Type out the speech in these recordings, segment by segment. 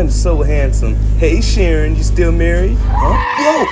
I'm so handsome. Hey Sharon, you still married? Huh?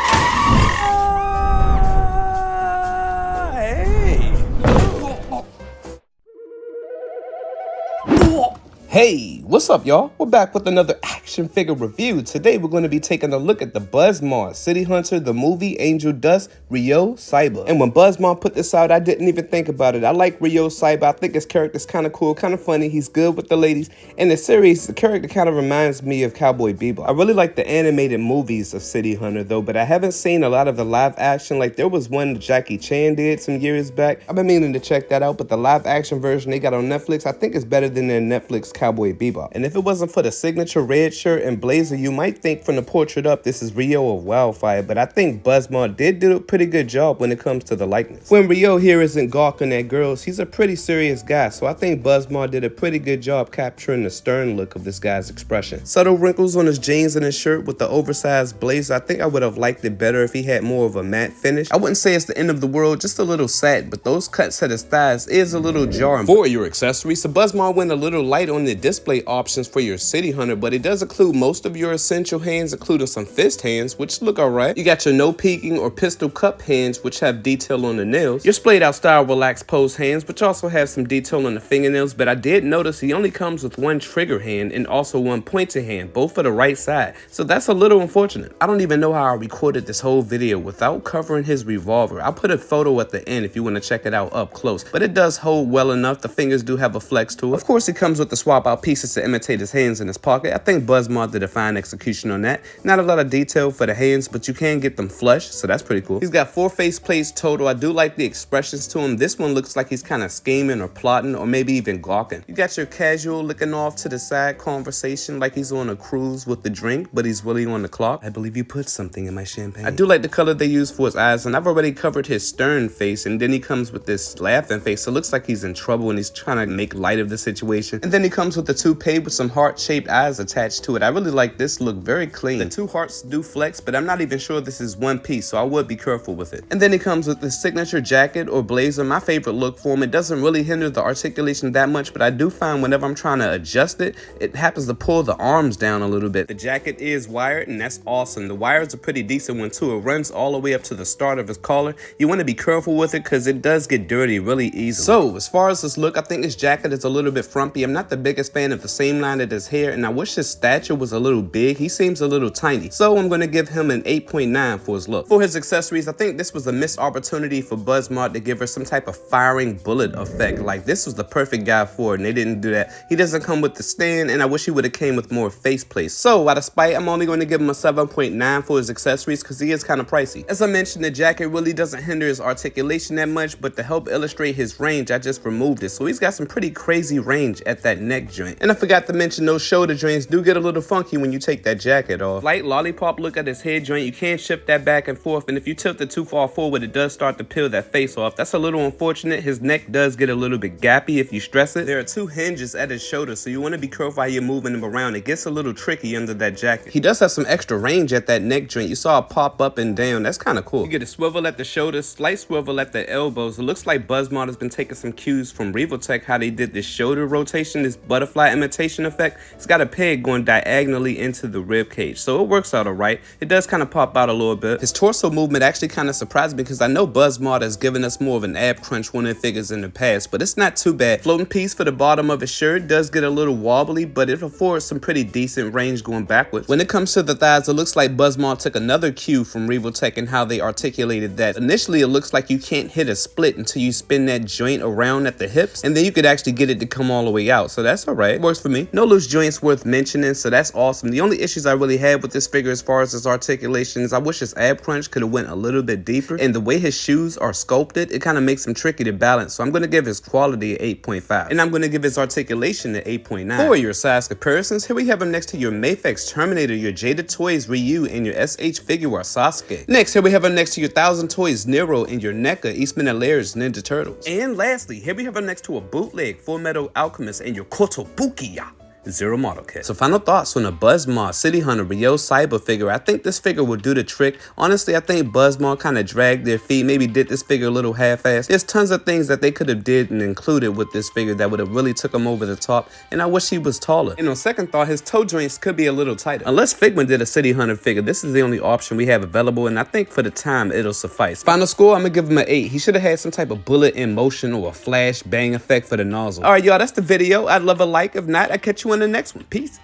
Hey, what's up y'all? We're back with another action figure review. Today we're going to be taking a look at the buzzmod City Hunter the movie Angel Dust Ryo Saeba. And when buzzmod put this out, I didn't even think about it. I like Ryo Saeba. I think his character's kind of cool, kind of funny. He's good with the ladies. In the series, the character kind of reminds me of Cowboy Bebop. I really like the animated movies of City Hunter though, but I haven't seen a lot of the live action. Like there was one that Jackie Chan did some years back. I've been meaning to check that out, but the live action version they got on Netflix, I think it's better than their Netflix Cowboy Bebop. And if it wasn't for the signature red shirt and blazer, you might think from the portrait up this is Ryo of Wildfire, but I think buzzmod did do a pretty good job when it comes to the likeness. When Ryo here isn't gawking at girls, he's a pretty serious guy, so I think buzzmod did a pretty good job capturing the stern look of this guy's expression. Subtle wrinkles on his jeans and his shirt with the oversized blazer. I think I would have liked it better if he had more of a matte finish. I wouldn't say it's the end of the world, just a little satin, but those cuts at his thighs is a little jarring. For your accessories, so buzzmod went a little light on the display options for your City Hunter, but it does include most of your essential hands, including some fist hands, which look alright. You got your no peeking or pistol cup hands, which have detail on the nails. Your splayed out style relaxed pose hands, which also have some detail on the fingernails, but I did notice he only comes with one trigger hand and also one pointer hand, both for the right side, so that's a little unfortunate. I don't even know how I recorded this whole video without covering his revolver. I'll put a photo at the end if you want to check it out up close, but it does hold well enough. The fingers do have a flex to it. Of course, it comes with the swap out pieces to imitate his hands in his pocket. I think buzzmod did a fine execution on that. Not a lot of detail for the hands, but you can get them flush, so that's pretty cool. He's got 4 face plates total. I do like the expressions to him. This one looks like he's kind of scheming or plotting or maybe even gawking. You got your casual looking off to the side conversation like he's on a cruise with the drink, but he's really on the clock. I believe you put something in my champagne. I do like the color they use for his eyes, and I've already covered his stern face, and then he comes with this laughing face. So it looks like he's in trouble and he's trying to make light of the situation. And then he comes with the toupee with some heart-shaped eyes attached to it. I really like this look, very clean. The 2 hearts do flex, but I'm not even sure this is one piece, so I would be careful with it. And then it comes with the signature jacket or blazer, my favorite look for him. It doesn't really hinder the articulation that much, but I do find whenever I'm trying to adjust it, it happens to pull the arms down a little bit. The jacket is wired, and that's awesome. The wires are pretty decent one too. It runs all the way up to the start of his collar. You want to be careful with it because it does get dirty really easily. So as far as this look, I think this jacket is a little bit frumpy. I'm not the biggest fan of the same line of his hair, and I wish his stature was a little big. He seems a little tiny, so I'm going to give him an 8.9 for his look. For his accessories, I think this was a missed opportunity for buzzmod to give her some type of firing bullet effect. Like this was the perfect guy for it, and they didn't do that. He doesn't come with the stand, and I wish he would have came with more face plates. So out of spite, I'm only going to give him a 7.9 for his accessories because he is kind of pricey. As I mentioned, the jacket really doesn't hinder his articulation that much, but to help illustrate his range, I just removed it. So he's got some pretty crazy range at that neck joint. And I forgot to mention those shoulder joints do get a little funky when you take that jacket off. Light lollipop look at his head joint. You can shift that back and forth, and if you tilt it too far forward, it does start to peel that face off. That's a little unfortunate. His neck does get a little bit gappy if you stress it. There are 2 hinges at his shoulder, so you want to be careful how you're moving him around. It gets a little tricky under that jacket. He does have some extra range at that neck joint. You saw it pop up and down. That's kind of cool. You get a swivel at the shoulder, slight swivel at the elbows. It looks like buzzmod has been taking some cues from Revoltech, how they did this shoulder rotation, this butterfly imitation effect. It's got a peg going diagonally into the rib cage, so it works out alright. It does kind of pop out a little bit. His torso movement actually kind of surprised me because I know buzzmod has given us more of an ab crunch one of the figures in the past, but it's not too bad. Floating piece for the bottom of his shirt does get a little wobbly, but it affords some pretty decent range going backwards. When it comes to the thighs, it looks like buzzmod took another cue from Revoltech and how they articulated that. Initially, it looks like you can't hit a split until you spin that joint around at the hips, and then you could actually get it to come all the way out, so that's alright. It works for me. No loose joints worth mentioning, so that's awesome. The only issues I really had with this figure as far as his articulation is I wish his ab crunch could have went a little bit deeper, and the way his shoes are sculpted, it kind of makes him tricky to balance, so I'm going to give his quality an 8.5, and I'm going to give his articulation an 8.9. For your size comparisons, here we have him next to your Mafex Terminator, your Jada Toys Ryu, and your SH Figuarts Sasuke. Next, here we have him next to your 1000 Toys Nero and your NECA Eastman and Lairs Ninja Turtles. And lastly, here we have him next to a bootleg Full Metal Alchemist and your Kotobukiya 0 model kit. So final thoughts on the buzzmod City Hunter Ryo Saeba figure. I think this figure will do the trick. Honestly, I think buzzmod kind of dragged their feet, maybe did this figure a little half-assed. There's tons of things that they could have did and included with this figure that would have really took him over the top, and I wish he was taller. And on second thought, his toe joints could be a little tighter. Unless Figment did a City Hunter figure, this is the only option we have available, and I think for the time it'll suffice. Final score, I'm gonna give him an 8. He should have had some type of bullet in motion or a flash bang effect for the nozzle. All right, y'all, that's the video. I'd love a like. If not, I'll catch you in the next one. Peace.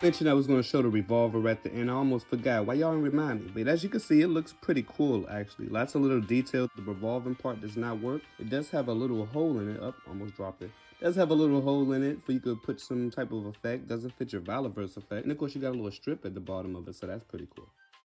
Mentioned I was going to show the revolver at the end. I almost forgot. Why y'all didn't remind me? But as you can see, it looks pretty cool, actually. Lots of little detail. The revolving part does not work. It does have a little hole in it. Up, almost dropped it. It does have a little hole in it for you could put some type of effect. Doesn't fit your Revolver's effect. And of course, you got a little strip at the bottom of it, so that's pretty cool.